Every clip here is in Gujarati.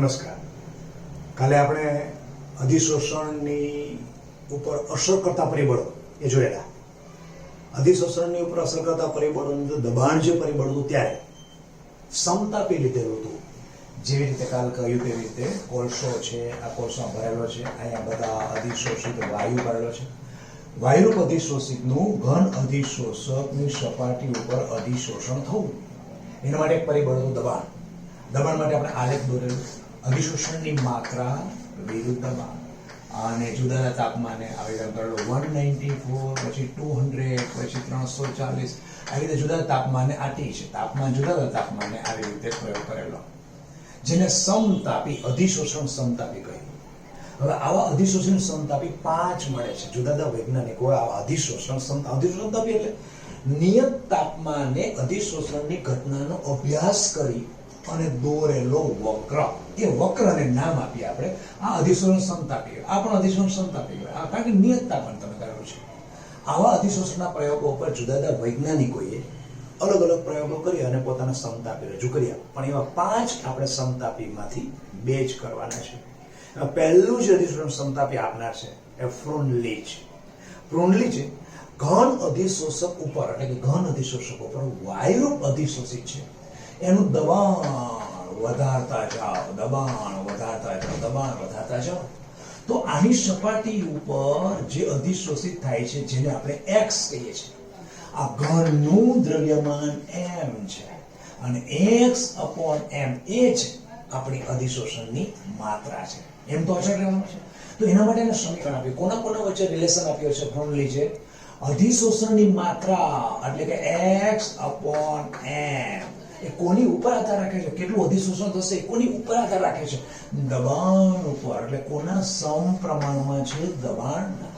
નમસ્કાર. કાલે આપણે અધિશોષણની ઉપર અસર કરતા પરિબળો એ જોયેલા. અધિશોષણની ઉપર અસર કરતા પરિબળોનું દબાણ જે પરિબળ હતું ત્યારે સમતાપી લીધેલું હતું. જેવી રીતે કાલ કહ્યું તેવી રીતે કોલસો છે, આ કોલસોમાં ભરેલો છે, અહીંયા બધા અધિશોષિત વાયુ ભરેલો છે. વાયુરૂપ અધિશોષિતનું ઘન અધિશોષકની સપાટી ઉપર અધિશોષણ થવું, એના માટે એક પરિબળ હતું દબાણ. દબાણ માટે આપણે આલેખ દોરેલું. અધિશોષણની માત્રા વિરુદ્ધ દબાણ અને જુદા જુદા તાપમાને આવી રીતે કરેલું. 194, પછી 200, પછી 340, આવી રીતે જુદા તાપમાને આ ટી છે. તાપમાન જુદા જુદા તાપમાને આવી રીતે પ્રયોગ કરેલો, જેને સમતાપી અધિશોષણ સમતાપી કહ્યું. હવે આવા અધિશોષણ સમતાપી 5 મળે છે. જુદા જુદા વૈજ્ઞાનિકો આવા અધિશોષણ સમતાપી એટલે નિયત તાપમાને અધિશોષણની ઘટનાનો અભ્યાસ કરી અને દોરેલો વક્ર, એ વક્રને નામ આપીએ આપણે આ અધિશોષણ સમતાપી. આ પણ અધિશોષણ સમતાપી હોય, કારણ કે નિયત તાપમાન તમે કરેલું છે. આવા અધિશોષણના પ્રયોગો પર જુદા જુદા વૈજ્ઞાનિકોએ અલગ અલગ પ્રયોગો કરી અને પોતાના સમતાપી રજૂ કર્યા. પણ એવા 5 આપણે સમતાપીમાંથી 2 જ કરવાના છે. પહેલું જ અધિશોષણ સમતાપી આપનાર છે એ ફ્રોનલીચ. ફ્રોનલીચ ઘન અધિશોષક ઉપર એટલે કે ઘન અધિશોષક ઉપર વાયુરૂપ અધિશોષિત છે, એનું દબાણ વધારતા જાઓ, દબાણ વધારતા જાઓ, દબાણ વધારતા જાઓ, તો આની સપાટી ઉપર જે અધિશોષિત થાય છે, જેને આપણે x કહીએ છીએ, આ ઘનનું દ્રવ્યમાન m છે અને x/m એ છે આપણી અધિશોષણની માત્રા છે. એમ તો અચળ રહેવાનું છે. તો એના માટે એને સમીકરણ આપ્યું. કોના કોના વચ્ચે રિલેશન આપ્યો છે ફ્રોનલીચે? અધિશોષણની માત્રા એટલે કે x/m એ કોની ઉપર આધાર રાખે છે? કેટલું અધિશોષણ થશે એ કોની ઉપર આધાર રાખે છે? દબાણ ઉપર. એટલે કોના સમપ્રમાણમાં છે? દબાણના.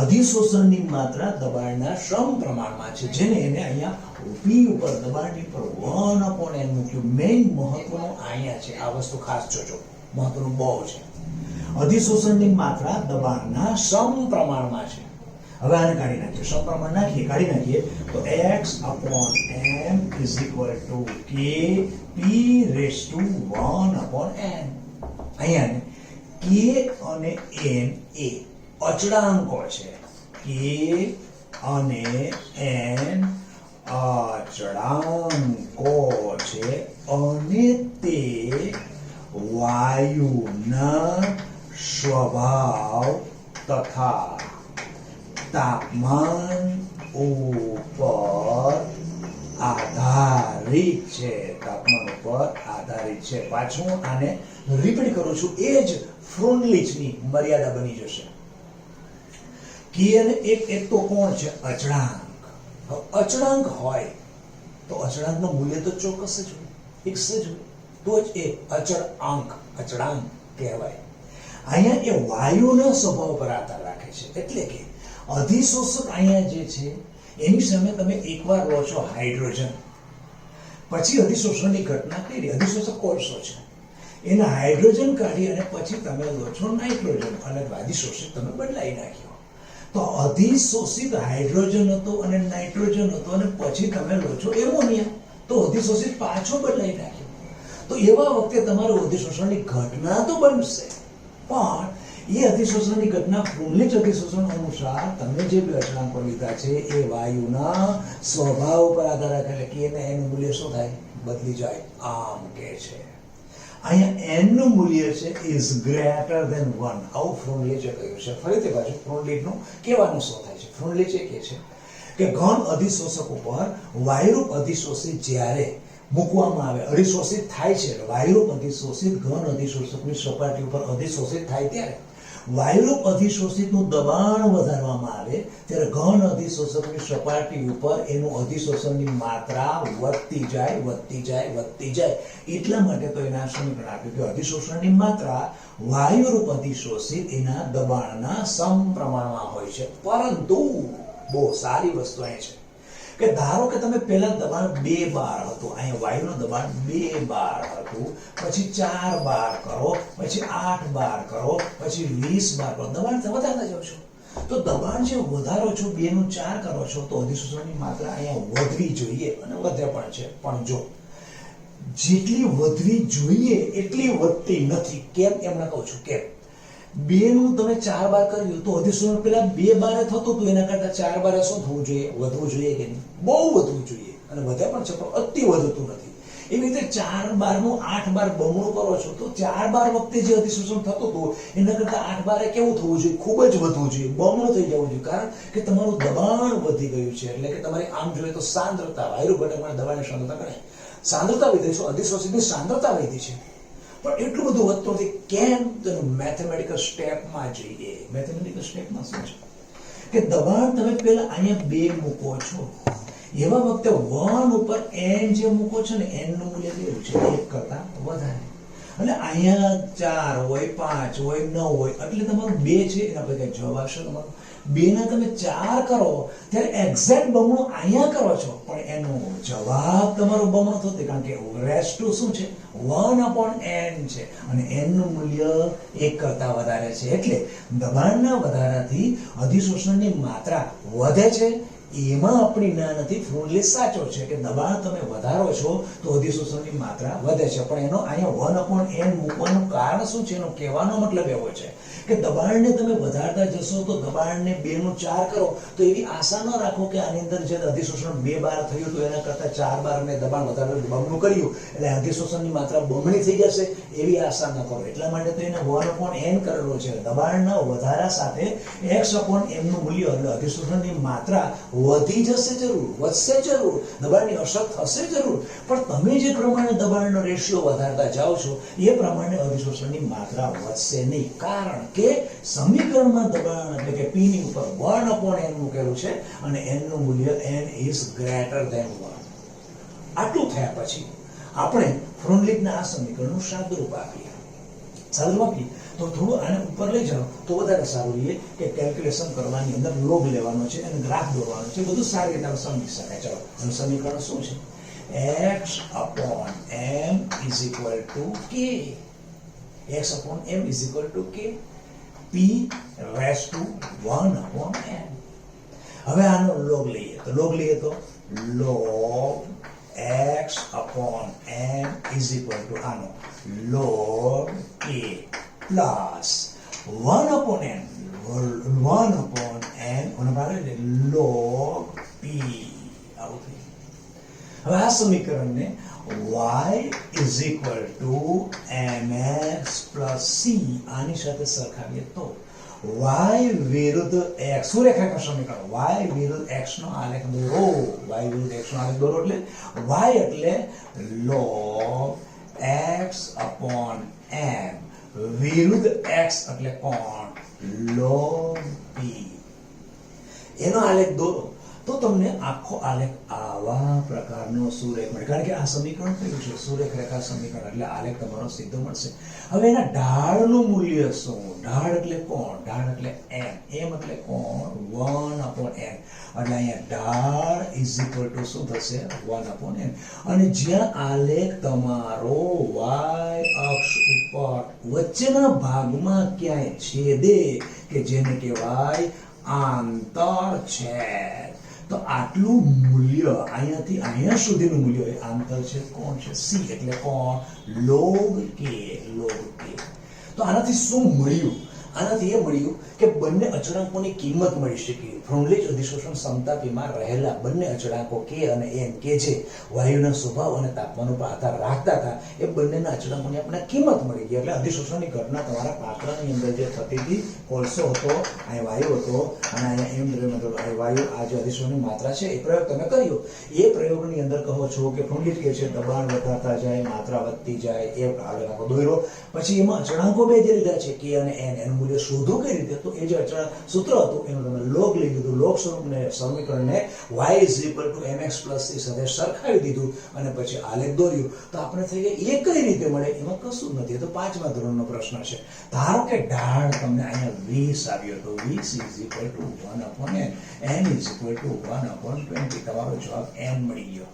અધિશોષણની માત્રા દબાણના સમપ્રમાણમાં છે, જેને એને અહીંયા p ઉપર દબાણની પર 1/n મૂક્યું. મેઇન મહત્વનું અહીંયા છે. આ વસ્તુ ખાસ જોજો, મહત્વનું બહુ છે. અધિશોષણની માત્રા દબાણના સમપ્રમાણમાં છે. હવે આને કાઢી નાખીએ, સમપ્રમાણ નાખીએ, કાઢી નાખીએ તો x/m is equal to k p raised to 1/n. અહીંયા k અને n એ અચળાંકો છે. k અને n અચળાંકો છે અને તે વાયુના સ્વભાવ તથા તાપમાન ઉપર આધારિત છે. તાપમાન ઉપર આધારિત છે. પાછું આને રિપીટ કરું છું, એ જ ફ્રોનલીચની મર્યાદા બની જશે. કે અને એક તો કોણ છે? અચળાંક. અચળાંક હોય તો અચળાંકનું મૂલ્ય તો ચોક્કસ જ હોય, ફિક્સ જ હોય, તો જ એ અચળાંક કહેવાય. અહીંયા એ વાયુના સ્વભાવ પર આધાર રાખે છે. એટલે કે અધિશોષક અહીંયા જે છે એની સામે તમે એકવાર લો છો હાઇડ્રોજન, પછી અધિશોષણની ઘટના કરી. અધિશોષક કોલસો છે, એના હાઇડ્રોજન કાઢી અને પછી તમે લો છો નાઇટ્રોજન, અને અધિશોષિત તમે બદલાઈ નાખ્યો. તો અધિશોષિત હાઇડ્રોજન હતો અને નાઇટ્રોજન હતો, અને પછી તમે લો છો એમોનિયા, તો અધિશોષિત પાછો બદલાઈ નાખ્યો. તો એવા વખતે તમારું અધિશોષણની ઘટના તો બનશે, પણ એ અધિશોષણની ઘટના ફ્રોનલીચ અધિશોષણ અનુસાર તમે જે બે અચળાંકો લીધા છે એ વાયુના સ્વભાવ પર આધાર રાખે. એટલે કે એનું મૂલ્ય શું થાય? બદલી જાય. આમ કે છે અહીંયા n નું મૂલ્ય છે is greater than 1. આવું ફ્રોનલીચે કહ્યું છે. ફરીથી પાછું ફ્રોનલીચનું કહેવાનું શું થાય છે? ફ્રોનલીચે કહે છે કે ઘન અધિશોષક ઉપર વાયુરૂપ અધિશોષિત જ્યારે મૂકવામાં આવે, અધિશોષિત થાય છે, વાયુરૂપ અધિશોષિત ઘન અધિશોષકની સપાટી ઉપર અધિશોષિત થાય ત્યારે વાયુરૂપ અધિશોષિતનું દબાણ વધારવામાં આવે ત્યારે ઘન અધિશોષકની સપાટી ઉપર એનું અધિશોષણની માત્રા વધતી જાય, વધતી જાય, વધતી જાય. એટલા માટે તો એના સમીકરણ આપ્યું કે અધિશોષણની માત્રા વાયુરૂપ અધિશોષિત એના દબાણના સમપ્રમાણમાં હોય છે. પરંતુ બહુ સારી વસ્તુ અહીં છે કે ધારો કે તમે પહેલા દબાણ 2 બાર હતું, અહીંયા વાયુનું દબાણ 2 બાર હતું, પછી 4 બાર કરો, પછી 8 બાર કરો, પછી 20 બાર કરો, દબાણ વધારતા જાઓ છો. તો દબાણ જે વધારો છો 2 નું 4 કરો છો, તો અધિશોષણની માત્રા અહીંયા વધવી જોઈએ અને વધે પણ છે. પણ જો જેટલી વધવી જોઈએ એટલી વધતી નથી. કેમ? એમને કહું છું કેમ. 2 નું તમે 4 બાર કર્યું તો અધિસૂચન પેલા 2 બારે થતું હતું, એના કરતા 4 બારે શું થવું જોઈએ? વધવું જોઈએ કે નહીં? બહુ વધવું જોઈએ, અને વધે પણ છે, પણ અતિ વધતું નથી. એવી રીતે 4 બાર નું 8 બાર બમણું કરો છો તો 4 બાર વખતે જે અધિસૂચન થતું હતું એના કરતા 8 બારે કેવું થવું જોઈએ? ખૂબ જ વધવું જોઈએ, બમણું થઈ જવું જોઈએ. કારણ કે તમારું દબાણ વધી ગયું છે. એટલે કે તમારી આમ જોઈએ તો સાંદ્રતા, વાયુ ઘટકમાં દબાણની સાંદ્રતા ગણાય, સાંદ્રતા વધી છે, અધિસૂચનની સાંદ્રતા વધી છે, પણ એટલું બધું વધતું નથી. કેમ? તો મેથેમેટિકલ સ્ટેપમાં જઈએ. મેથેમેટિકલ સ્ટેપમાં શું છે કે દબાણ તમે પેલા અહીંયા 2 મૂકો છો, એવા વખતે 1 ઉપર n જે મૂકો છો ને, n નું મૂલ્ય કેવું છે? 1 કરતા વધારે. અને અહીંયા 4 હોય, 5 હોય, 9 હોય, એટલે તમારું 2 છે, એના પર કઈ જવાબ આવશે તમારો? 2 ના તમે 4 કરો ત્યારે એક્ઝેક્ટ બમણું અહીંયા કરો છો, પણ એનો જવાબ તમારો બમણો થતો, કારણ કે રેસ ટુ શું છે? 1/n છે, અને n નું મૂલ્ય 1 કરતા વધારે છે. એટલે દબાણના વધારાથી અધિશોષણની માત્રા વધે છે. એમાં આપણી ના નથી, ફ્રુનલી સાચો છે કે દબાણ તમે વધારો છો તો અધિશોષણની માત્રા વધે છે. પણ એનો અહીંયા 1/n મૂકવાનું કારણ શું છે? એનો કહેવાનો મતલબ એવો છે કે દબાણને તમે વધારતા જશો તો દબાણને 2 નું 4 કરો તો એવી આશા ન રાખો કે આની અંદર જે અધિશોષણ 2 બાર થયું તો એના કરતા 4 બાર મેં દબાણ વધારે બમણું કર્યું એટલે અધિશોષણની માત્રા બમણી થઈ જશે, એવી આશા ન કરો. એટલા માટે તો એને 1/n કરેલો છે. દબાણના વધારા સાથે x/m નું મૂલ્ય એટલે અધિશોષણની માત્રા વધી જશે જરૂર, વધશે જરૂર, દબાણની અસર થશે જરૂર, પણ તમે જે પ્રમાણે દબાણનો રેશિયો વધારતા જાઓ છો એ પ્રમાણે અધિશોષણની માત્રા વધશે નહીં. કારણ કે સમીકરણમાં દબાણ એટલે કે p ની ઉપર 1/n મૂકેલું છે અને n નું મૂલ્ય n is greater than 1. આટલું થયા પછી આપણે ફ્રોનલીટના આ સમીકરણનું સાદુરૂપ આપીએ. સાદુરૂપ આપીએ તો થોડું આને ઉપર લઈ જાઓ તો વધારે સારું રહે કે કેલ્ક્યુલેશન કરવાની અંદર લોગ લેવાનો છે અને ગ્રાફ દોરવાનો છે, બધું સારી રીતે સમજી શકાય. ચલો, એનું સમીકરણ શું છે? x/m is equal to k. x/m is equal to k. p raised to 1/n. હવે આનો લોગ લઈએ તો log x/m is equal to આનો log k plus 1/n ઓના ભાગે log p. આવું થયું. હવે આ સમીકરણને y is equal to mx plus c આની સાથે સરખાવીએ તો y વિરુદ્ધ x, શું રેખાંકન સમીકરણ? y વિરુદ્ધ x નો આલેખ દોરો. y વિરુદ્ધ x નો આલેખ દોરો એટલે y એટલે log x/m વિરુદ્ધ x એટલે કોણ? log p. એનો આલેખ દોરો તો તમને આખો આલેખ આવા પ્રકારનો સુરેખ મળે. કારણ કે આ સમીકરણ કયું છે? સુરેખ રેખા સમીકરણ, એટલે આલેખ તમારો સીધો મળશે. હવે એના ઢાળનું મૂલ્ય શું? ઢાળ એટલે કોણ? ઢાળ એટલે m. m એટલે કોણ? 1/n. એટલે અહીંયા ઢાળ ઇઝ ઇક્વલ ટુ શું થશે? 1/n. અને જ્યાં આલેખ તમારો y અક્ષ ઉપર વચ્ચેના ભાગમાં ક્યાંય છેદે કે જેને કહેવાય આંતરછેદ, તો આટલું મૂલ્ય અહીંયાથી અહીંયા સુધીનું મૂલ્ય એ આંતરછેદ કોણ છે? c. એટલે કોણ? log k. log k. તો આનાથી શું મળ્યું? આનાથી એ મળ્યું કે બંને અચળાંકોની કિંમત મળી શકી. ફ્રોનલી અધિશોષણ સમતાપીમાં રહેલા બંને અચળાંકો k અને n કે જે વાયુના સ્વભાવ અને તાપમાન ઉપર આધાર રાખતા હતા એ બંનેના અચળાંકોની આપણને કિંમત મળી ગઈ. એટલે અધિશોષણની ઘટના તમારા પાત્રની અંદર જે થતી હતી, કોલસો હતો, અહીં વાયુ હતો અને અહીંયા એમ મતલબ વાયુ, આ જે અધિશોષણની માત્રા છે એ પ્રયોગ તમે કર્યો. એ પ્રયોગની અંદર કહો છો કે ફ્રોનલી કે છે દબાણ વધારતા જાય, માત્રા વધતી જાય, એ આલેખ દોર્યો. પછી એમાં અચળાંકો બે જે લીધા છે k અને n, એનું મૂલ્ય શોધો કઈ રીતે? તો એ જે અચળાંક સૂત્ર હતું એનું તમે લોગ લઈ લીધું. લોગ સ્વરૂપને સમીકરણને y is equal to mx plus c સાથે સરખાવી દીધું અને પછી આલેખ દોર્યું. તો આપણે થઈ ગયા એ કઈ રીતે મળે? એમાં કશું જ નથી. એ તો 5મા ધોરણનો પ્રશ્ન છે. ધારો કે ઢાળ તમને અહીંયા 20 આવ્યો તો 20 is equal to 1/n, n is equal to 1/20. તમારો જવાબ n મળી ગયો.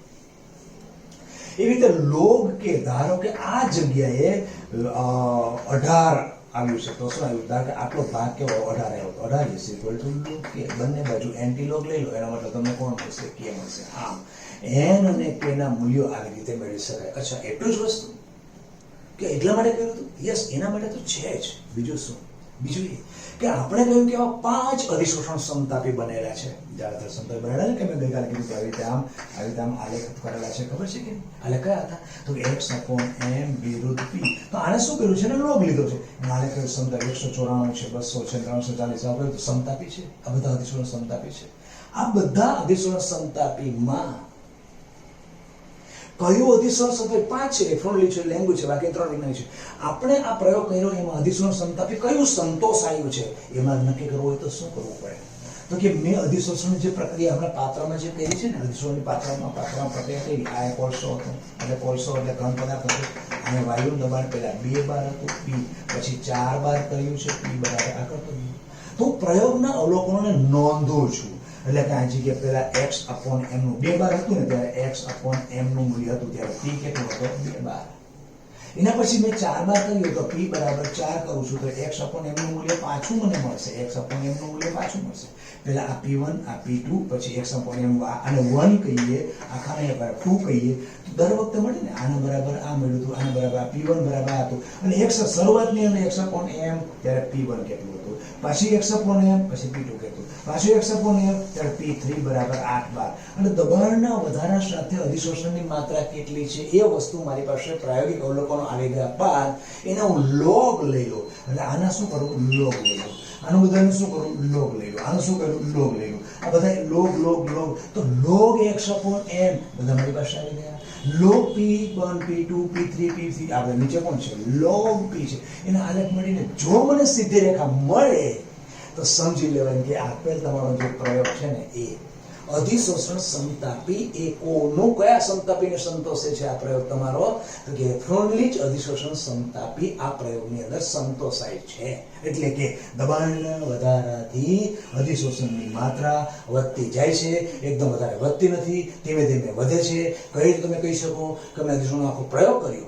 એવી રીતે લોગ કે ધારો કે આ જગ્યાએ 18 આવ્યું છે તો શું આવ્યું? ધારો કે આટલો ભાગ કેવો? 18 આવ્યો. 18 is equal to log k. બંને બાજુ એન્ટી લોગ લઈ લો, એના મતલબ તમને કોણ મળશે? k મળશે. આમ n અને k ના મૂલ્યો આવી રીતે મેળવી શકાય. અચ્છા, એટલું જ વસ્તુ કે એટલા માટે કહ્યું હતું? યસ, એના માટે તો છે જ. બીજું શું? બીજું એ કે આપણે કહ્યું કે આવા 5 અધિશોષણ સમતાપી બનેલા છે. જાણતર સમતાપી બનેલા ને કે મેં ગઈકાલે કીધું કે આવી રીતે આમ આલેખ કરેલા છે. ખબર છે કે આલેખ કયા હતા? તો x/m વિરુદ્ધ p. તો આને શું કર્યું છે ને લોગ લીધો છે. આલેખ કર્યું સમતાપી 194 છે, 200 છે, 340 આપણે તો સમતાપી છે. આ બધા અધિશોષણ સમતાપી છે. આ બધા અધિશોષણ સમતાપીમાં કયું અધિશોષણ સમતાપી? 5 છે. ફ્રોન્ડલી છે, લેંગ્વેજ છે, બાકી 3 વિજ્ઞાન છે. આપણે આ પ્રયોગ કર્યો એમાં અધિશોષણ સમતાપી કયું સંતોષાયું છે એમાં નક્કી કરવું હોય તો શું કરવું પડે? તો કે મેં અધિશોષણની જે પ્રક્રિયા આપણા પાત્રમાં જે કરી છે ને, અધિશોષણની પાત્રમાં પ્રક્રિયા કરી. આ કોલસો હતો, એટલે કોલસો એટલે ઘન પદાર્થ હતો, અને વાયુનું દબાણ પહેલા 2 બાર હતું p, પછી 4 બાર કર્યું છે p બરાબર આ કરતો ગયો. તો પ્રયોગના અવલોકનોને નોંધું છું. એટલે કે આ જગ્યાએ પહેલા x/m નું 2 બાર હતું ને, ત્યારે x/m નું મૂલ્ય હતું, ત્યારે p કેટલું હતો? 2 બાર. એના પછી મેં 4 બાર કર્યું તો p બરાબર 4 કરું છું તો x/m નું મૂલ્ય પાછું મને મળશે. x/m નું મૂલ્ય પાછું મળશે. પહેલા આ p1, આ p2, પછી x/m આને 1 કહીએ, આખાને 2 કહીએ, તો દર વખતે મળે ને. આના બરાબર આ મળ્યું હતું, આના બરાબર આ p1 બરાબર આ હતું, અને x શરૂઆતની અંદર x/m ત્યારે p1 કેટલું હતું, પાછી x/m પછી p2 કેટલું, પાછું x/m ત્યારે p3 બરાબર 8 બાર. અને દબાણના વધારા સાથે અધિશોષણની માત્રા કેટલી છે એ વસ્તુ મારી પાસે પ્રાયોગિક અવલોકનો આવી ગયા બાદ એના હું લોગ લઈ લઉં. એટલે આના શું કરું? લોગ લઈ લઉં. આનું બધાનું શું કરું? લોગ લઈ લઉં. આનું શું કરું? લોગ લઈ લઉં. આ બધા લોગ તો લોગ x/m બધા મારી પાસે આવી ગયા. Log p1 p2 p3 p3 આપણે નીચે કોણ છે? લોગ p છે. એના આલેખ મળીને જો મને સીધી રેખા મળે તો સમજી લેવાય કે આપેલ તમારો જે પ્રયોગ છે ને એ અધિશોષણ સમતાપી એ કોનું કયા સમતાપીને સંતોષે છે? આ પ્રયોગ તમારો તો કે ફ્રોન્ડલી જ અધિશોષણ સમતાપી આ પ્રયોગની અંદર સંતોષાય છે. એટલે કે દબાણના વધારાથી અધિશોષણની માત્રા વધતી જાય છે, એકદમ વધારે વધતી નથી, ધીમે ધીમે વધે છે. કઈ રીતે તમે કહી શકો કે મેં અધિશોષણનો આખો પ્રયોગ કરી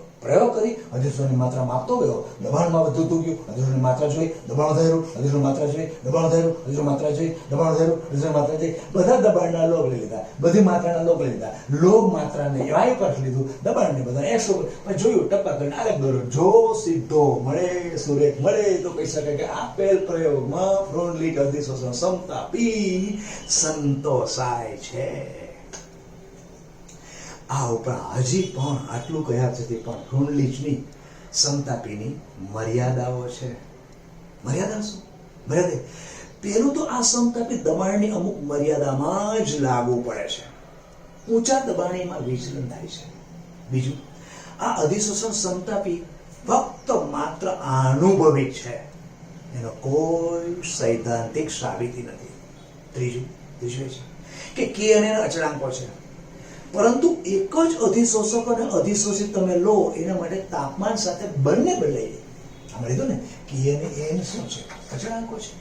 અધિશોષણની માત્રા માપતો ગયો, દબાણમાં વધતું ગયું, અધિશોષણની માત્રા જોઈ, દબાણ વધાર્યું, અધિશોષણ માત્રા જોઈ, દબાણ વધાર્યું, અધિશોષણ માત્રા જોઈ, દબાણ વધાર્યું, અધિશોષણ માત્રા જોઈ, બધા દબાણના લોગ લઈ લીધા, બધી માત્રાના લોગ લઈ લીધા, લોગ માત્રાને y પર લીધું, દબાણને બધા x પર, પછી જોયું ટપ્પા કરીને આલેખ દોર્યો. જો સીધો મળે, સુરેખ મળે તો કહી શકાય કે આપેલ પ્રયોગમાં ફ્રોન્ડલી અધિશોષણ સમતાપી સંતોષાય છે. આ ઉપરાંત હજી પણ આટલું કહ્યા છતાં પણ ફ્રોન્ડલીની સમતાપીની મર્યાદાઓ છે. મર્યાદા શું? મર્યાદા પેલું તો આ સમતાપી દબાણની અમુક મર્યાદામાં જ લાગુ પડે છે. ઊંચા દબાણેમાં વિચલન થાય છે. બીજું, આ અધિશોષણ સમતાપી ફક્ત માત્ર અનુભવી છે, એનો કોઈ સૈદ્ધાંતિક સાબિતી નથી. ત્રીજું છે કે k અને અચળાંકો છે, પરંતુ એક જ અધિશોષક અને અધિશોષિત તમે લો એના માટે તાપમાન સાથે બંને બદલાઈ જાય. આપણે લીધું ને k અને n શું છે? અચળાંકો છે.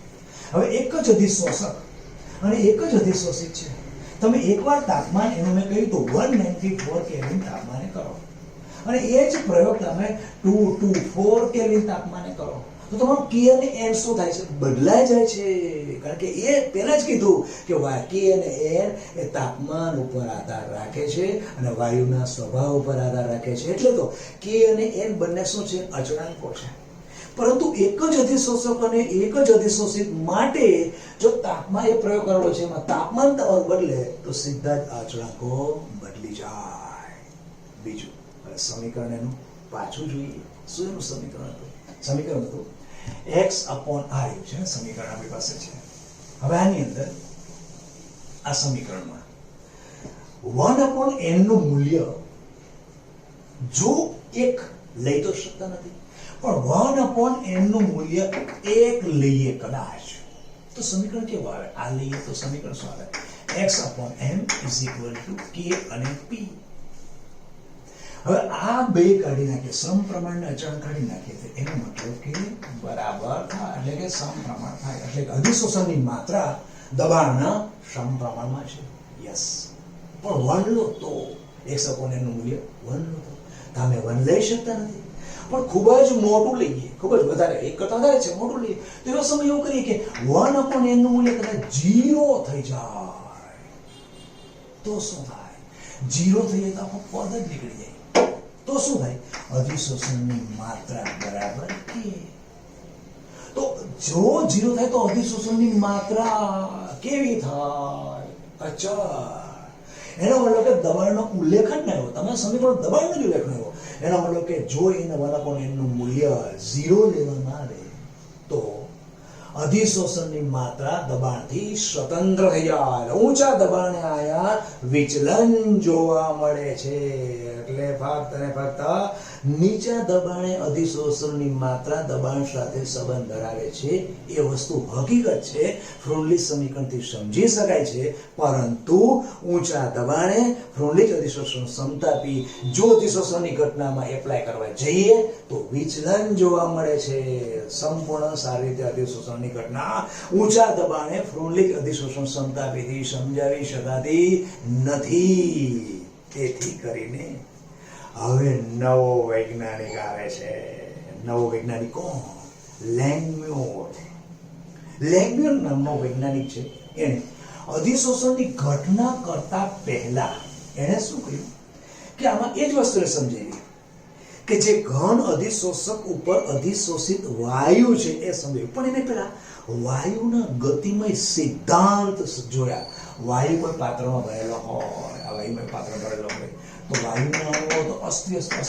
હવે એક જ અધિશોષક અને એક જ અધિશોષિત છે. તમે એકવાર તાપમાન એનું મેં કહ્યું તો 194 કેલ્વિન તાપમાને કરો, અને એ જ પ્રયોગ તમે 224 કેલ્વિન તાપમાને કરો, તો તમારું k અને n શું થાય છે? બદલાઈ જાય છે. કારણ કે એ પહેલા જ કીધું કે k અને n એ તાપમાન ઉપર આધાર રાખે છે અને વાયુના સ્વભાવ ઉપર આધાર રાખે છે. એટલે તો k અને n બંને શું છે? અચળાંકો છે. પરંતુ એક જ અધિશોષક અને એક જ અધિશોષિત માટે જો તાપમાન એ પ્રયોગ કરેલો છે એમાં તાપમાન તમારું બદલે તો સીધા જ અચળાંકો બદલી જાય. બીજું, હવે સમીકરણ એનું પાછું જોઈએ. શું એનું સમીકરણ હતું? સમીકરણ હતું x/r છે ને સમીકરણ આપણી પાસે છે. હવે આની અંદર આ સમીકરણમાં 1/n નું મૂલ્ય જો 1 લઈ તો શકતા નથી, પણ 1/n નું મૂલ્ય 1 લઈએ કદાચ તો સમીકરણ કેવું આવે? આ લઈએ તો સમીકરણ શું આવે? x/m = k અને p. હવે આ બે કાઢી નાખીએ, સમપ્રમાણના અચળાંક કાઢી નાખીએ, એનો મતલબ કે બરાબર થાય, એટલે કે સમપ્રમાણ થાય, એટલે કે અધિશોષણની માત્રા દબાણના સમપ્રમાણમાં છે. યસ, પણ 1 લો તો x/n નું મૂલ્ય 1 લો તો તમે 1 લઈ શકતા નથી, પણ ખૂબ જ મોટું લઈએ, ખૂબ જ વધારે, એક કરતા વધારે છે, મોટું લઈએ, તો એવો સમય એવું કરીએ કે 1/n નું મૂલ્ય કદાચ 0 થઈ જાય તો શું થાય? 0 થઈ જાય તો આખો પદ જ નીકળી જાય. તો શું થાય? અધિશોષણની માત્રા બરાબર કે. તો જો 0 થાય તો અધિશોષણની માત્રા કેવી થાય? અચળ. એનો મતલબ કે દબાણનો ઉલ્લેખ જ ન આવ્યો. તમે સમીકરણ દબાણનો જ ઉલ્લેખ ન આવ્યો. એનો મતલબ કે જો n નું મૂલ્ય 0 લેવામાં આવે તો અધિશોષણની માત્રા દબાણથી સ્વતંત્ર થઈ જાય. ઊંચા દબાણે આયા વિચલન જોવા મળે છે. એટલે ફક્ત અને ફક્ત નીચા દબાણે અધિશોષણની માત્રા દબાણ સાથે સંબંધ ધરાવે છે એ વસ્તુ હકીકત છે. ફ્રોન્ડલીચ સમીકરણથી સમજી શકાય છે. પરંતુ ઊંચા દબાણે ફ્રોન્ડલીચ અધિશોષણ સમતાપી જો અધિશોષણની ઘટનામાં એપ્લાય કરવા જઈએ તો વિચલન જોવા મળે છે. સંપૂર્ણ સારી રીતે અધિશોષણની ઘટના ઊંચા દબાણે ફ્રોન્ડલીચ અધિશોષણ સમતાપીથી સમજાવી શકાતી નથી. તેથી કરીને હવે નવો વૈજ્ઞાનિક આવે છે. નવો વૈજ્ઞાનિક કોણ? લેંગમ્યુર. લેંગમ્યુર નામનો વૈજ્ઞાનિક છે. એને અધિશોષણની ઘટના કરતા પહેલા એને શું કર્યું કે આમાં એ જ વસ્તુને સમજાવી કે જે ઘન અધિશોષક ઉપર અધિશોષિત વાયુ છે એ સમજાવ્યું. પણ એને પહેલા વાયુના ગતિમય સિદ્ધાંત જોયા. વાયુ કોઈ પાત્રમાં ભરેલો હોય, આ વાયુમય પાત્ર ભરેલો હોય તો વાયુના અણુઓ તો અસ્તવ્યસ્ત ગતિ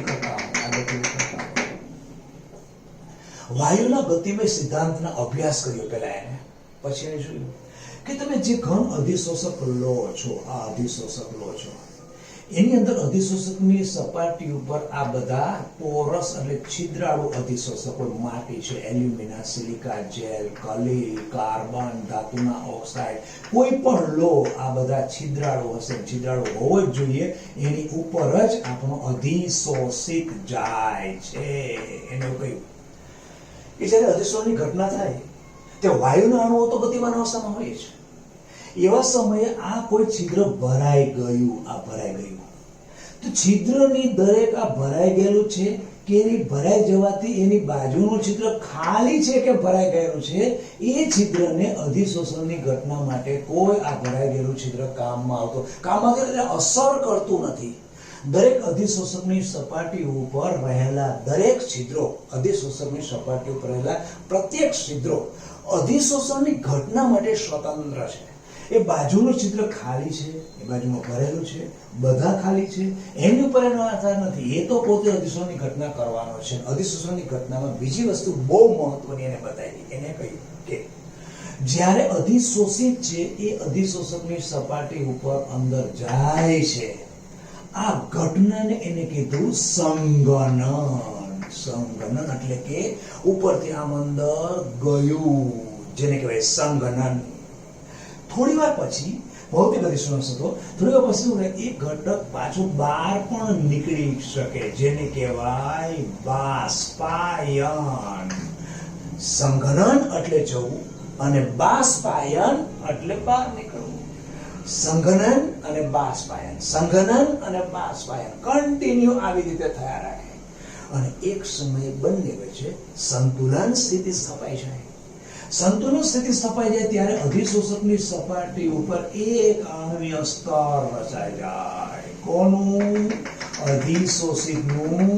કરતા હોય. વાયુના ગતિમય સિદ્ધાંતના અભ્યાસ કર્યો પહેલા એને. પછી એને જોયું કે તમે જે ઘન અધિશોષક લો છો, આ અધિશોષક લો છો, એની અંદર અધિશોષકની સપાટી ઉપર આ બધા પોરસ એટલે છિદ્રાળુ અધિશોષકો, માટી છે, એલ્યુમિના, સિલિકા જેલ, કલી, કાર્બન, ધાતુના ઓક્સાઇડ, કોઈ પણ લો આ બધા છિદ્રાળુ હશે. છિદ્રાળુ હોવો જ જોઈએ. એની ઉપર જ આપણો અધિશોષિત જાય છે. એને કહ્યું કે જ્યારે અધિશોષણની ઘટના થાય તે વાયુના અણુઓ તો ગતિમાન અવસ્થામાં હોય છે. એવા સમયે આ કોઈ છિદ્ર ભરાઈ ગયું, આ ભરાઈ ગયું તો છિદ્રની દરેક આ ભરાઈ ગયેલું છે કે એની ભરાઈ જવાથી એની બાજુનું છિદ્ર ખાલી છે કે ભરાઈ ગયેલું છે, એ છિદ્રને અધિશોષણની ઘટના માટે કોઈ આ ભરાઈ ગયેલું છિદ્ર કામમાં એટલે અસર કરતું નથી. દરેક અધિશોષકની સપાટી ઉપર રહેલા દરેક છિદ્રો, અધિશોષકની સપાટી ઉપર રહેલા પ્રત્યેક છિદ્રો અધિશોષણની ઘટના માટે સ્વતંત્ર છે. એ બાજુનું છિદ્ર ખાલી છે, એ બાજુમાં ભરેલું છે, બધા ખાલી છે, એની ઉપર એનો આધાર નથી. એ તો પોતે અધિશોષણની ઘટના કરવાનો છે. અધિશોષણની ઘટનામાં બીજી વસ્તુ બહુ મહત્વની એને બતાવી. એને કહ્યું કે જ્યારે અધિશોષિત છે એ અધિશોષકની સપાટી ઉપર અંદર જાય છે, આ ઘટનાને એને કીધું સંઘનન. સંઘનન એટલે કે ઉપરથી આમ અંદર ગયું, જેને કહેવાય સંઘનન. થોડી વાર પછી ભૌતિક અધિશોષણ થતો, થોડી વાર પછી એ ઘટક પાછું બહાર પણ નીકળી શકે, જેને કહેવાય બાષ્પાયન. સંઘનન એટલે જવું અને બાષ્પાયન એટલે બહાર નીકળવું. સંઘનન અને બાષ્પાયન, સંઘનન અને બાષ્પાયન કન્ટિન્યુ આવી રીતે થયા રાખે અને એક સમયે બંને વચ્ચે સંતુલન સ્થિતિ સ્થપાઈ જાય. સંતુલન સ્થિતિ સ્થપાઈ જાય ત્યારે અધિશોષકની સપાટી ઉપર એક આણ્વીય સ્તર રચાઈ જાય. કોનું? અધિશોષિતનું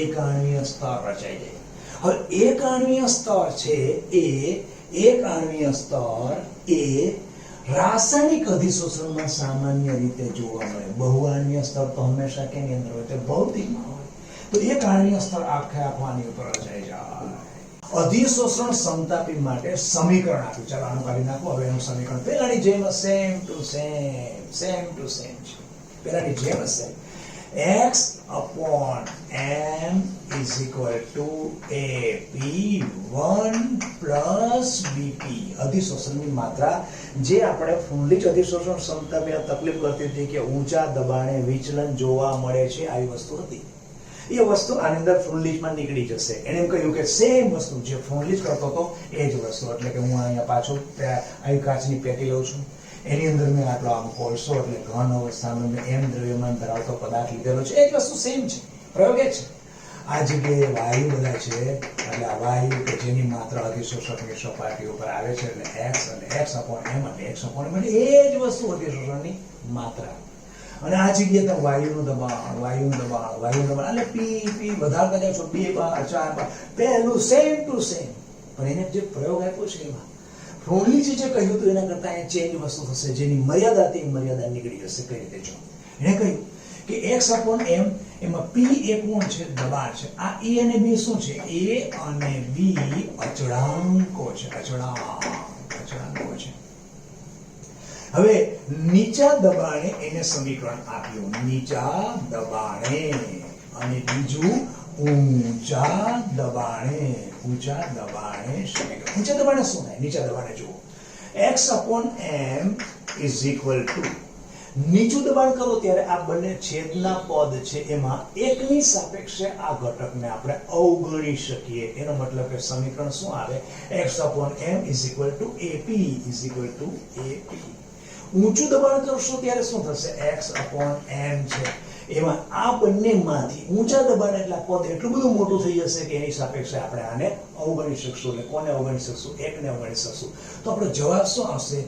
એક આણ્વીય સ્તર રચાઈ જાય. હવે એક આણ્વીય સ્તર છે એક આણ્વીય સ્તર એ રાસાયણિક અધિશોષણમાં સામાન્ય રીતે જોવા મળે. બહુઆણ્વીય સ્તર તો હંમેશા કેની અંદર હોય? તે ભૌતિકમાં હોય. તો એક આણ્વીય સ્તર આખે આખવાની ઉપર રચાઈ જાય. અધિશોષણ સમતાપી માટે સમીકરણ આપ્યું. ચાલો આનું કાઢી નાખો. હવે એનું સમીકરણ પહેલાની જેમ સેમ ટુ સેમ છે. પહેલાની જેમ હશે. x upon m is equal to AP1 plus BP. અધિશોષણની માત્રા જે આપણે ફ્રોન્ડલીચ અધિશોષણ સમતાપી તકલીફ કરતી હતી કે ઊંચા દબાણે વિચલન જોવા મળે છે, આવી વસ્તુ હતી. એ વસ્તુ આની અંદર ફ્રોન્ડલીચમાં નીકળી જશે. એને એમ કહ્યું કે સેમ વસ્તુ જે ફ્રોન્ડલીચ કરતો હતો એ જ વસ્તુ. એટલે કે હું અહીંયા પાછું આવી કાચની પેટી લઉં છું, એની અંદર મેં આટલો આમ કોલસો એટલે ઘન અવસ્થાનો એમ દ્રવ્યમાન ધરાવતો પદાર્થ લીધેલો છે. એ જ વસ્તુ સેમ છે, પ્રયોગ એ છે. આ જગ્યાએ વાયુ બધા છે એટલે આ વાયુ કે જેની માત્રા અધિશોષકની સપાટી ઉપર આવે છે એટલે x અને x upon m અને x upon m એટલે એ જ વસ્તુ અધિશોષણની માત્રા. અને આ જગ્યાએ તમે વાયુનું દબાણ એટલે પી વધારતા જાવ છો 2 બાર 4 બાર પહેલું સેમ ટુ સેમ. પણ એને જે પ્રયોગ આપ્યો છે એમાં ફ્રોનલીચે જે કહ્યું હતું એના કરતા એ ચેન્જ વસ્તુ થશે જેની મર્યાદા હતી એ મર્યાદા નીકળી જશે. કઈ રીતે જો એને કહ્યું કે x upon m એમાં p એ કોણ છે? દબાણ છે. આ a અને b શું છે? a અને b અચળાંકો છે. અચળાંકો છે. હવે નીચા દબાણે એને સમીકરણ આપ્યું, નીચા દબાણે, અને બીજું ઊંચા દબાણે સમીકરણ. ઊંચા દબાણે શું થાય? નીચા દબાણે જુઓ, x upon m is equal to, નીચું દબાણ કરો ત્યારે આ બંને છેદના પદ છે એમાં એકની સાપેક્ષે આ ઘટકને આપણે અવગણી શકીએ. એનો મતલબ કે સમીકરણ શું આવે? x upon m is equal to ap is equal to ap. ઊંચું દબાણ કરશો ત્યારે શું થશે? x upon m છે એમાં આ બંનેમાંથી ઊંચા દબાણ એટલે પદ એટલું બધું મોટું થઈ જશે કે એની સાપેક્ષે આપણે આને અવગણી શકશું. એટલે કોને અવગણી શકશું? એકને અવગણી શકશું. તો આપણો જવાબ શું આવશે?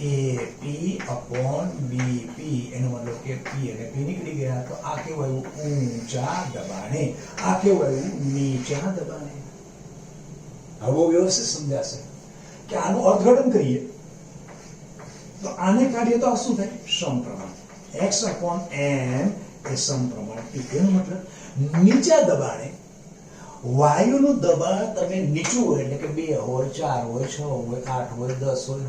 AP upon BP. એનો મતલબ કે P અને P નીકળી ગયા. તો આ કહેવાયું ઊંચા દબાણે, આ કહેવાયું નીચા દબાણે. હવે વ્યવસ્થિત સમજાશે કે આનું અર્થઘટન કરીએ તો આને કાઢીએ તો આ શું થાય? સમપ્રમાણ. x upon m એ સમપ્રમાણ p. એનો મતલબ નીચા દબાણે વાયુનું દબાણ તમે નીચું હોય એટલે કે 2 હોય 4 હોય 6 હોય 8 હોય 10 હોય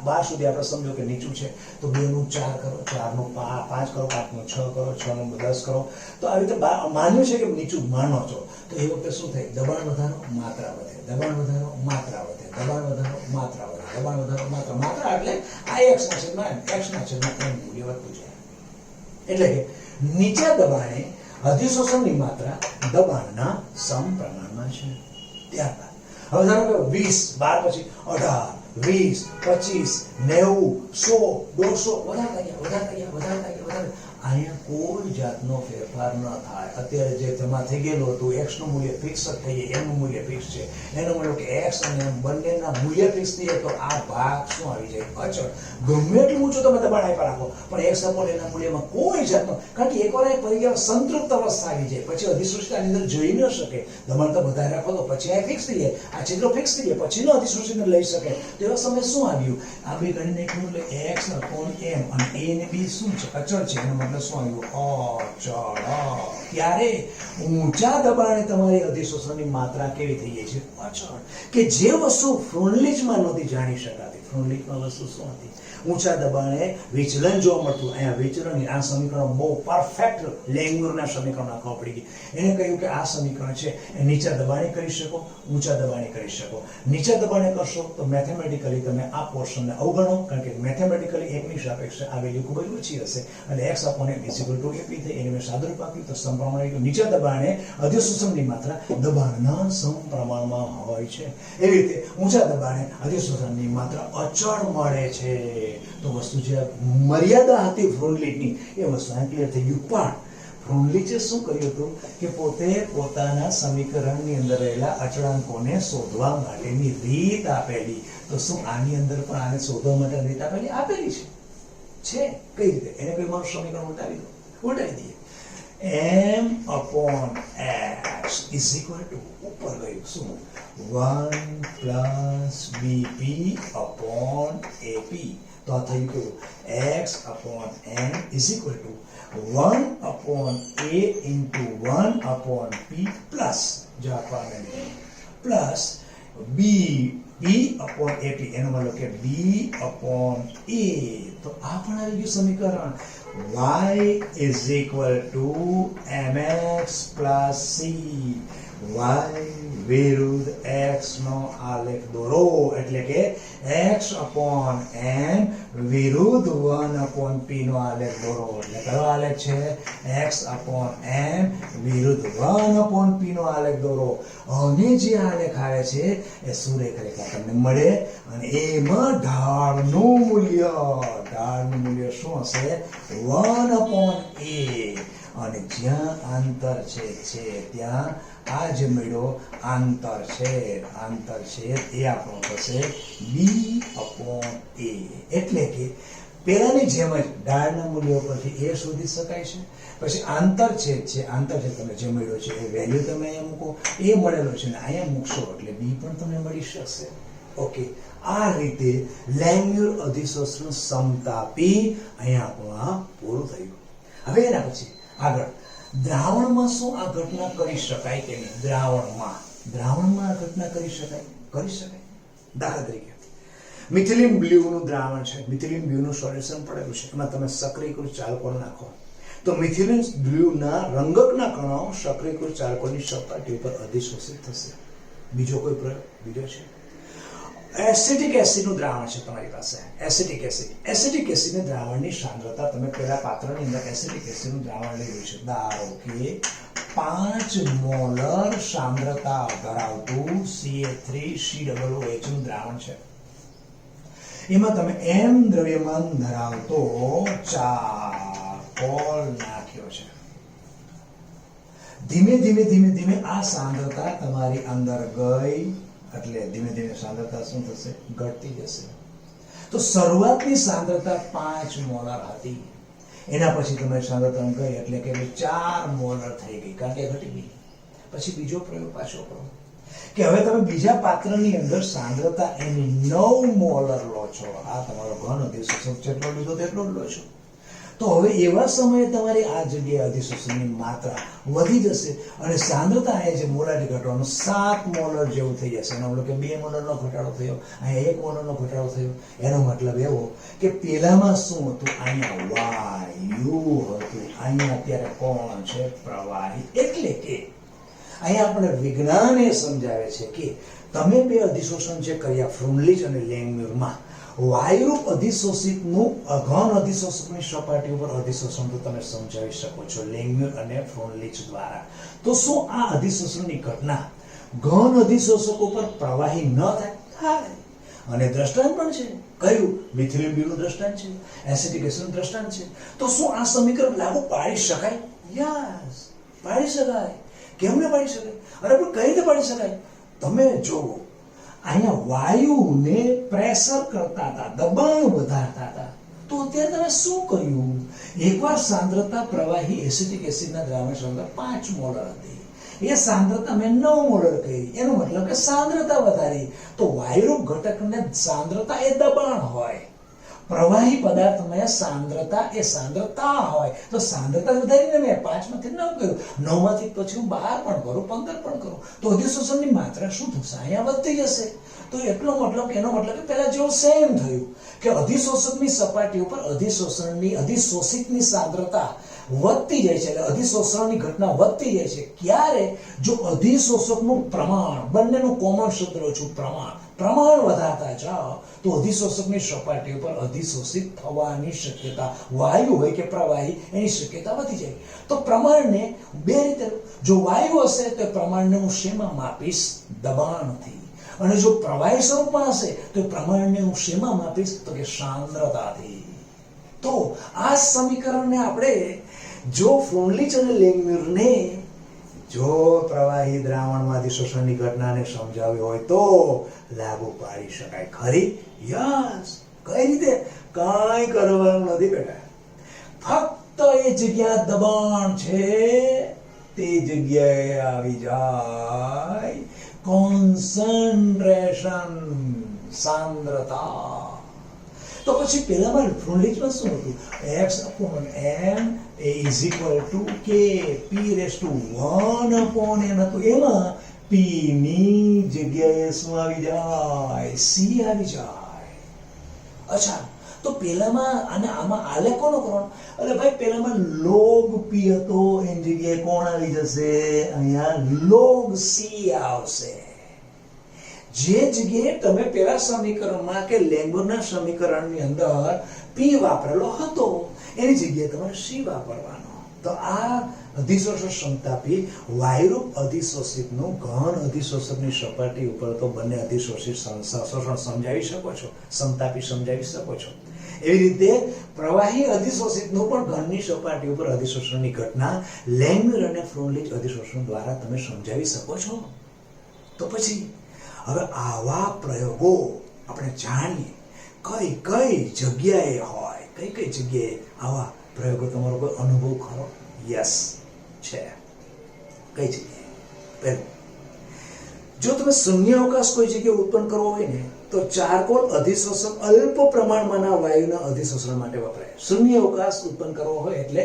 12 સુધી આપણે સમજો કે નીચું છે તો 2 નું 4 કરો, 4 નું 5 કરો, 5 નું 6 કરો, 6 નું 10 કરો. તો આવી રીતે માન્યું છે કે નીચું માનો છો તો એ વખતે શું થાય? દબાણ વધારો માત્રા વધે, દબાણ વધારો માત્રા વધે, દબાણ વધારો માત્રા વધે, દબાણ વધારો માત્રા એટલે આ x ના છેદમાં m મૂલ્ય વધતું જાય. એટલે કે નીચા દબાણે અધિશોષણની માત્રા દબાણના સમપ્રમાણમાં છે. ત્યારબાદ હવે ધારો કે 20 12 પછી 18 20 25 90 100 150 વધારતા ગયા. અહીંયા કોઈ જાતનો ફેરફાર ન થાય. અત્યારે જે જમા થઈ ગયેલું હતું x નું મૂલ્ય ફિક્સ જ થઈ જાય, m નું મૂલ્ય ફિક્સ છે. એનો મતલબ કે x અને m બંનેના મૂલ્ય ફિક્સ થઈ જાય તો આ ભાગ શું આવી જાય? અચળ. ગમે એટલું ઊંચું તમે દબાણ આપ્યા રાખો પણ x upon એના મૂલ્યમાં કોઈ જાતનો, કારણ કે એકવાર એ પરિગ્રહ સંતૃપ્ત અવસ્થા આવી જાય પછી અધિસૃષ્ટિની અંદર જઈ ન શકે. દબાણ તો વધારે રાખો તો પછી આ ફિક્સ થઈ જાય, આ છિદ્રો ફિક્સ થઈ જાય, પછી નો અધિસૃષ્ટિને લઈ શકે. તો એવા સમય શું આવ્યું? આ બે ગણીને એટલું એટલે x upon m અને a અને b શું છે? અચળ છે. એનો મતલબ શું આવ્યું? અચળ. ત્યારે ઊંચા દબાણે તમારી અધિશોષણની માત્રા કેવી થઈ જાય છે? અચળ. કે જે વસ્તુ ફ્રોનલીચમાં નહોતી જાણી શકાતી. ફ્રોનલીચમાં વસ્તુ શું હતી? ઊંચા દબાણે વિચલન જોવા મળતું. અહીંયા વિચલન, આ સમીકરણ બહુ પરફેક્ટ લેંગુરના સમીકરણ ખબર પડી ગઈ. એને કહ્યું કે આ સમીકરણ છે એ નીચા દબાણે કરી શકો, ઊંચા દબાણે કરી શકો. નીચા દબાણે કરશો તો મેથેમેટિકલી તમે આ પોર્શનને અવગણો, કારણ કે મેથેમેટિકલી એકની સાપેક્ષે આ વેલ્યુ ખૂબ જ ઓછી હશે અને x upon m is equal to ap થઈ. એને મેં સાદુરૂપ આપ્યું તો સમપ્રમાણ. નીચા દબાણે અધિશોષણની માત્રા દબાણના સમપ્રમાણમાં હોય છે. એવી રીતે ઊંચા દબાણે અધિશોષણની માત્રા અચળ મળે છે. તો વસ્તુ જે મર્યાદા હતી ફ્રોનલીચની એ વસ્તુ ક્લિયર થઈ ગયું. પણ ફ્રોનલીચે શું કર્યું હતું કે પોતે પોતાના સમીકરણની અંદર રહેલા અચળાંકોને શોધવા માટેની રીત આપેલી. તો શું આની અંદર પણ આને શોધવા માટે રીત આપેલી છે? કઈ રીતે? એને કોઈ મારું સમીકરણ ઉલટાવી દઈએ. m upon x is equal to, ઉપર ગયું શું? 1 plus bp upon ap. તો આ થયું કેવું? x upon m is equal to 1 upon a into 1 upon p plus plus b upon ap. એનો મતલબ કે b upon a. તો આ પણ આવી ગયું સમીકરણ. y is equal to mx plus c. y વિરુદ્ધ x નો આલેખ દોરો. એટલે કે x upon m વિરુદ્ધ 1 upon p નો આલેખ દોરો. એટલે કયો આલેખ છે? x upon m વિરુદ્ધ 1 upon p નો આલેખ દોરો. અને જે આલેખ આવે છે એ સુરેખ રેખા તમને મળે અને એમાં ઢાળનું મૂલ્ય શું હશે? 1 upon a અને જ્યાં આંતરછેદ છે ત્યાં આ જમણો આંતરછેદ એ આપણો થશે B/A. એટલે કે પેલાની જેમ જ ઢાળના મૂલ્યો પરથી એ શોધી શકાય છે. પછી આંતરછેદ છે, આંતરછેદ તમે જે મળ્યો છે એ વેલ્યુ તમે અહીંયા મૂકો, એ મળેલો છે ને અહીંયા મૂકશો એટલે બી પણ તમને મળી શકશે. ઓકે, આ રીતે લેંગ્યુર અધિશોષણ સમતાપી અહીંયા આપણું આ પૂરું થયું. હવે એના પછી આગળ દ્રાવણમાં શું આ ઘટના કરી શકાય કે નહીં? દ્રાવણમાં આ ઘટના કરી શકાય. દાખલા તરીકે મિથિલિન બ્લુ નું દ્રાવણ છે, મિથિલિન બ્લુ નું સોલ્યુશન પડેલું છે, એમાં તમે સક્રિયકૃત ચાલકોલ નાખો તો મિથિલિન બ્લુ ના રંગકના કણો સક્રિયકૃત ચાલકોની સપાટી ઉપર અધિશોષિત થશે. બીજો કોઈ પ્રયોગ બીજો છે? એસિટિક એસિડ નું દ્રાવણ છે તમારી પાસે. એસિટિક એસિડ ના દ્રાવણની સાંદ્રતા તમે પેલા પાત્રની અંદર એસિટિક એસિડ નું દ્રાવણ લઈ રહ્યું છે. ધારો કે 5 મોલર સાંદ્રતા ધરાવતું CH3COOH નું દ્રાવણ છે. એમાં તમે M દ્રવ્યમાન ધરાવતો ચારકોલ નાખ્યો છે. ધીમે ધીમે આ સાંદ્રતા તમારી અંદર ગઈ એટલે ધીમે ધીમે સાંદ્રતા શું થશે? ઘટતી જશે. તો શરૂઆતની સાંદ્રતા 5 મોલર હતી, એના પછી તમે સાંદ્રતા ગઈ એટલે કે 4 મોલર થઈ ગઈ, કારણ કે ઘટી ગઈ. પછી બીજો પ્રયોગ પાછો કરો કે હવે તમે બીજા પાત્રની અંદર સાંદ્રતા એની 9 મોલર લો છો. આ તમારો ઘન અધિશોષક જેટલો લીધો તેટલો જ લો છો. તો હવે એવા સમયે તમારી આ જગ્યાએ અધિશોષણની માત્રા વધી જશે અને સાંદ્રતા એ જે મોલારિટી ઘટાડવાનો 7 મોલર જેવું થઈ જશે. એનો મતલબ કે 2 મોલરનો ઘટાડો થયો, અહીંયા 1 મોલરનો ઘટાડો થયો. એનો મતલબ એવો કે પેલામાં શું હતું? અહીંયા વાયુ હતું, અહીંયા અત્યારે કોણ છે? પ્રવાહી. એટલે કે અહીંયા આપણે વિજ્ઞાન એ સમજાવે છે કે તમે બે અધિશોષણ જે કર્યા ફ્રુનલીચ અને લેંગમ્યુરમાં, વાયુરૂપ અધિશોષિતનું ઘન અધિશોષકની સપાટી ઉપર અધિશોષણ તો તમે સમજાવી શકો છો લેંગમ્યુર અને ફ્રુનલીચ દ્વારા. તો શું આ અધિશોષણની ઘટના ઘન અધિશોષક ઉપર પ્રવાહી ન થાય? અને દ્રષ્ટાંત પણ છે. કયું? મિથિલિન બ્લુ નું દ્રષ્ટાંત છે, એસિટિક એસિડ નું દ્રષ્ટાંત છે. તો શું આ સમીકરણ લાગુ પાડી શકાય? યસ, પાડી શકાય. કેમને પાડી શકાય? અરે પણ કઈ રીતે પાડી શકાય? તમે જોવો, અહીંયા વાયુને પ્રેશર કરતા હતા, દબાણ વધારતા હતા. તો અત્યારે તમે શું કર્યું? એકવાર સાંદ્રતા પ્રવાહી એસિટિક એસિડના દ્રાવણ સાંદ્રતા 5 મોલર હતી, એ સાંદ્રતા મેં 9 મોલર કહી. એનો મતલબ કે સાંદ્રતા વધારી. તો વાયુરૂપ ઘટકને સાંદ્રતા એ દબાણ હોય, પ્રવાહી પદાર્થમાં સાંદ્રતા એ સાંદ્રતા હોય. તો સાંદ્રતા વધારીને મેં 5 માંથી 9 કર્યું, 9 માંથી પછી હું 12 પણ કરું, 15 પણ કરું, તો અધિશોષણની માત્રા શું થશે? અહીંયા વધતી જશે. તો એટલો મતલબ, એનો મતલબ કે પહેલા જેવું સેમ થયું કે અધિશોષકની સપાટી ઉપર અધિશોષિતની સાંદ્રતા વધતી જાય છે, એટલે અધિશોષણની ઘટના વધતી જાય છે. ક્યારે? જો અધિશોષકનું પ્રમાણ, બંનેનું કોમન શબ્દ લો છું, પ્રમાણ વધારતા જાઓ તો અધિશોષકની સપાટી ઉપર અધિશોષિત થવાની શક્યતા, વાયુ હોય કે પ્રવાહી, એની શક્યતા વધી જાય. તો પ્રમાણને બે રીતે, જો વાયુ હશે તો પ્રમાણને હું શેમાં માપીશ? દબાણથી. અને જો પ્રવાહી સ્વરૂપમાં હશે તો પ્રમાણને હું શેમાં માપીશ? તો કે સાંદ્રતાથી. તો આ સમીકરણને આપણે જો ફ્રુનલીચ અને લેંગમ્યુરને જો પ્રવાહી દ્રાવણમાં અધિશોષણની ઘટનાને સમજાવી હોય તો લાગુ પાડી શકાય. ખરી? યસ. કઈ રીતે? કાંઈ કરવાનું નથી બેટા, ફક્ત એ જગ્યા દબાણ છે તે જગ્યાએ આવી જાય કોન્સન્ટ્રેશન, સાંદ્રતા. તો પછી પેલામાં ફ્રુનલીચમાં શું હતું? x/m is equal to k p⁻1/n હતું. એમાં p ની જગ્યાએ શું આવી જાય? c આવી જાય. અચ્છા, તો પેલામાં અને આમાં આલેખ કોનો કરવાનો? અરે ભાઈ, પેલામાં log p હતો, એની જગ્યાએ કોણ આવી જશે? અહીંયા log c આવશે. જે જગ્યાએ તમે પેલા સમીકરણમાં કે લેંગમ્યુરના સમીકરણની અંદર p વાપરેલો હતો એની જગ્યાએ તમારે c વાપરવાનો. તો આ અધિશોષક સમતાપી વાયુરૂપ અધિશોષિતનું ઘન અધિશોષકની સપાટી ઉપર તો બંને અધિશોષિત શોષણ સમજાવી શકો છો, સમતાપી સમજાવી શકો છો. એવી રીતે પ્રવાહી અધિશોષિતનું પણ ઘનની સપાટી ઉપર અધિશોષણની ઘટના લેંગર અને ફ્રોનલીચ અધિશોષણ દ્વારા તમે સમજાવી શકો છો. તો પછી હવે આવા પ્રયોગો આપણે જાણીએ કઈ કઈ જગ્યાએ હોય, કઈ કઈ જગ્યાએ આવા પ્રયોગો તમારો કોઈ અનુભવ ખરો? યસ છે. કઈ જગ્યાએ? પહેલું, જો તમે શૂન્ય અવકાશ કોઈ જગ્યાએ ઉત્પન્ન કરવો હોય ને તો ચારકોલ અધિશોષક અલ્પ પ્રમાણમાંના વાયુના અધિશોષણ માટે વપરાય. શૂન્ય અવકાશ ઉત્પન્ન કરવો હોય એટલે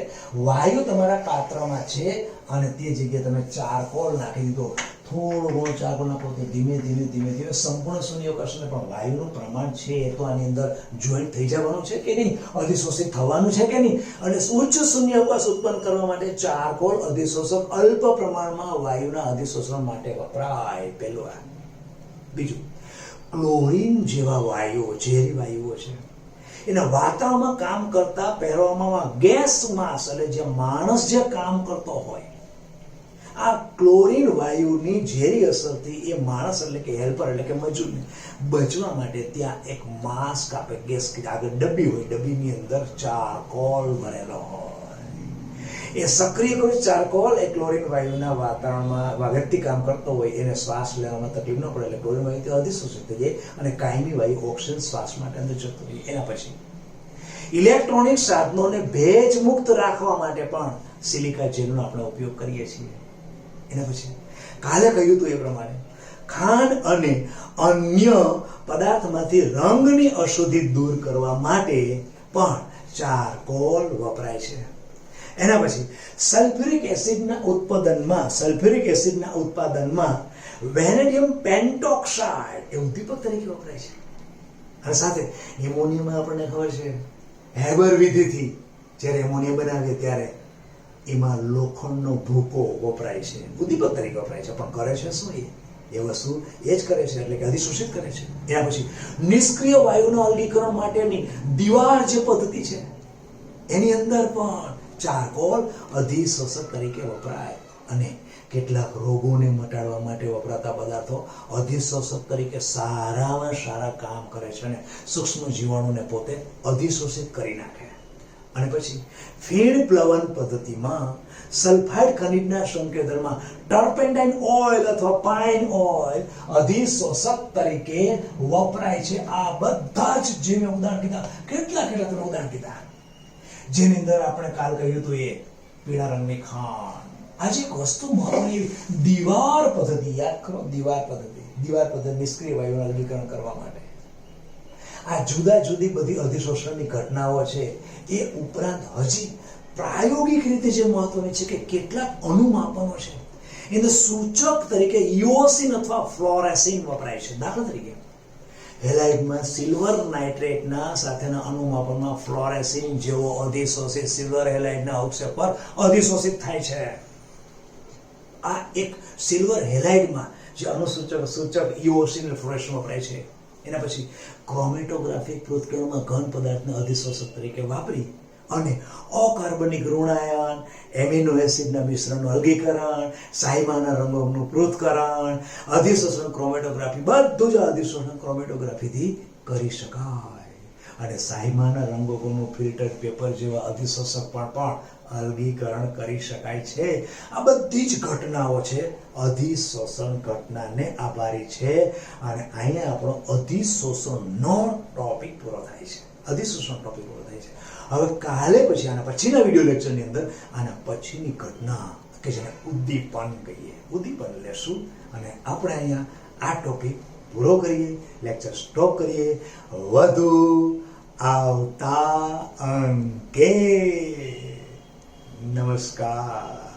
વાયુ તમારા પાત્રમાં છે અને તે જગ્યાએ તમે ચારકોલ નાખી દીધો, થોડો ઘણો ચારકોલ નાખો તો ધીમે ધીમે ધીમે ધીમે સંપૂર્ણ શૂન્ય અવકાશ ને પણ વાયુનું પ્રમાણ છે એ તો આની અંદર જોઈન્ટ થઈ જવાનું છે કે નહીં, અધિશોષિત થવાનું છે કે નહીં. અને ઉચ્ચ શૂન્ય અવકાશ ઉત્પન્ન કરવા માટે ચારકોલ અધિશોષક અલ્પ પ્રમાણમાં વાયુના અધિશોષણ માટે વપરાય. પહેલું આ. બીજું, ક્લોરીન જેવા વાયુઓ, ઝેરી વાયુઓ છે, એના વાતાવરણમાં કામ કરતા પહેરવામાં ગેસ માસ એટલે જે માણસ જે કામ કરતો હોય, આ ક્લોરીન વાયુની ઝેરી અસરથી એ માણસ એટલે કે હેલ્પર એટલે કે મજૂરને બચવા માટે ત્યાં એક માસ્ક આપે, ગેસ આગળ ડબ્બી હોય, ડબ્બીની અંદર ચારકોલ ભરેલો હોય. એ સક્રિય કોઈ ચારકોલ એ ક્લોરીન વાયુના વાતાવરણમાં વ્યક્તિ કામ કરતો હોય એને શ્વાસ લેવામાં તકલીફ ન પડે એટલે ક્લોરીન વાયુ અધિશોષિત થઈ જાય અને કાયમી વાયુ ઓક્સિજન શ્વાસ માટે અંદર જતો રહે. એના પછી ઇલેક્ટ્રોનિક સાધનોને ભેજ મુક્ત રાખવા માટે પણ સિલિકા જેલનો આપણે ઉપયોગ કરીએ છીએ. એના પછી કાલે કહ્યું હતું એ પ્રમાણે ખાંડ અને અન્ય પદાર્થમાંથી રંગની અશુદ્ધિ દૂર કરવા માટે પણ ચારકોલ વપરાય છે. એના પછી સલ્ફ્યુરિક એસિડના ઉત્પાદનમાં વેનેડિયમ પેન્ટોક્સાઇડ એ ઉદ્દીપક તરીકે વપરાય છે. અને સાથે એમોનિયામાં આપણને ખબર છે હેબર વિધિથી જ્યારે એમોનિયા બનાવીએ ત્યારે એમાં લોખંડનો ભૂકો વપરાય છે, ઉદ્દીપક તરીકે વપરાય છે. પણ કરે છે શું? એ વસ્તુ એ જ કરે છે એટલે કે અધિશોષિત કરે છે. એના પછી નિષ્ક્રિય વાયુના અલગીકરણ માટેની દીવાર જે પદ્ધતિ છે એની અંદર પણ ચારકોલ અધિશોષક તરીકે વપરાય. અને કેટલાક રોગોને મટાડવા માટે વપરાતા પદાર્થો અધિશોષક તરીકે સારામાં સારા કામ કરે છે અને સૂક્ષ્મ જીવાણુને પોતે અધિશોષિત કરી નાખે. અને પછી ફીણ પ્લવન પદ્ધતિમાં સલ્ફાઇડ ખનિજના સંકેતનમાં ટર્પેન્ટાઇન ઓઇલ અથવા પાઇન ઓઇલ અધિશોષક તરીકે વપરાય છે. આ બધા જ જે મેં ઉદાહરણ કીધા, કેટલા તમે ઉદાહરણ કીધા, જેની અંદર આપણે કાલ કહ્યું હતું એ પીળા રંગની ખાંડ. આજે એક વસ્તુ મહત્વની દીવાર પદ્ધતિ યાદ કરો. દીવાર પદ્ધતિ નિષ્ક્રિય વાયુનું અલગીકરણ કરવા માટે. આ જુદા જુદી બધી અધિશોષણની ઘટનાઓ છે. એ ઉપરાંત હજી પ્રાયોગિક રીતે જે મહત્વની છે કે કેટલાક અનુમાપનો છે એને સૂચક તરીકે ઇઓસિન અથવા ફ્લોરેસિન વપરાય છે. દાખલા તરીકે હેલાઇડમાં સિલ્વર નાઇટ્રેટના સાથેના અનુમાપનમાં ફ્લોરેસિન જેવો અધિશોષિત સિલ્વર હેલાઇડના અવક્ષેપ પર અધિશોષિત થાય છે. આ એક સિલ્વર હેલાઇડમાં જે સૂચક ઇઓસિન ફ્લોરેસિન વપરાય છે. એના પછી ક્રોમેટોગ્રાફિક પૃથ્થકણોમાં ઘન પદાર્થને અધિશોષક તરીકે વાપરી અને અકાર્બનિક ઋણાયન, એમિનો એસિડના મિશ્રણનું અલગીકરણ, સાયમાના રંગોનું પૃથ્થકરણ, અધિશોષણ ક્રોમેટોગ્રાફી બધું જ અધિશોષણ ક્રોમેટોગ્રાફીથી કરી શકાય. અને સાયમાના રંગોનું ફિલ્ટર્ડ પેપર જેવા અધિશોષક પણ અલગીકરણ કરી શકાય છે. આ બધી જ ઘટનાઓ છે અધિશોષણ ઘટનાને આભારી છે. અને અહીંયા આપણો અધિશોષણનો ટોપિક પૂરો થાય છે. અધિશોષણ ટોપિક પૂરો થાય છે. હવે કાલે પછી આના પછીના વિડિયો લેક્ચરની અંદર આના પછીની ઘટના કે જેને ઉદ્દીપન કહીએ, ઉદ્દીપન લેશું અને આપણે અહીંયા આ ટોપિક પૂરો કરીએ, લેક્ચર સ્ટોપ કરીએ. વધુ આવતા અંકે. નમસ્કાર.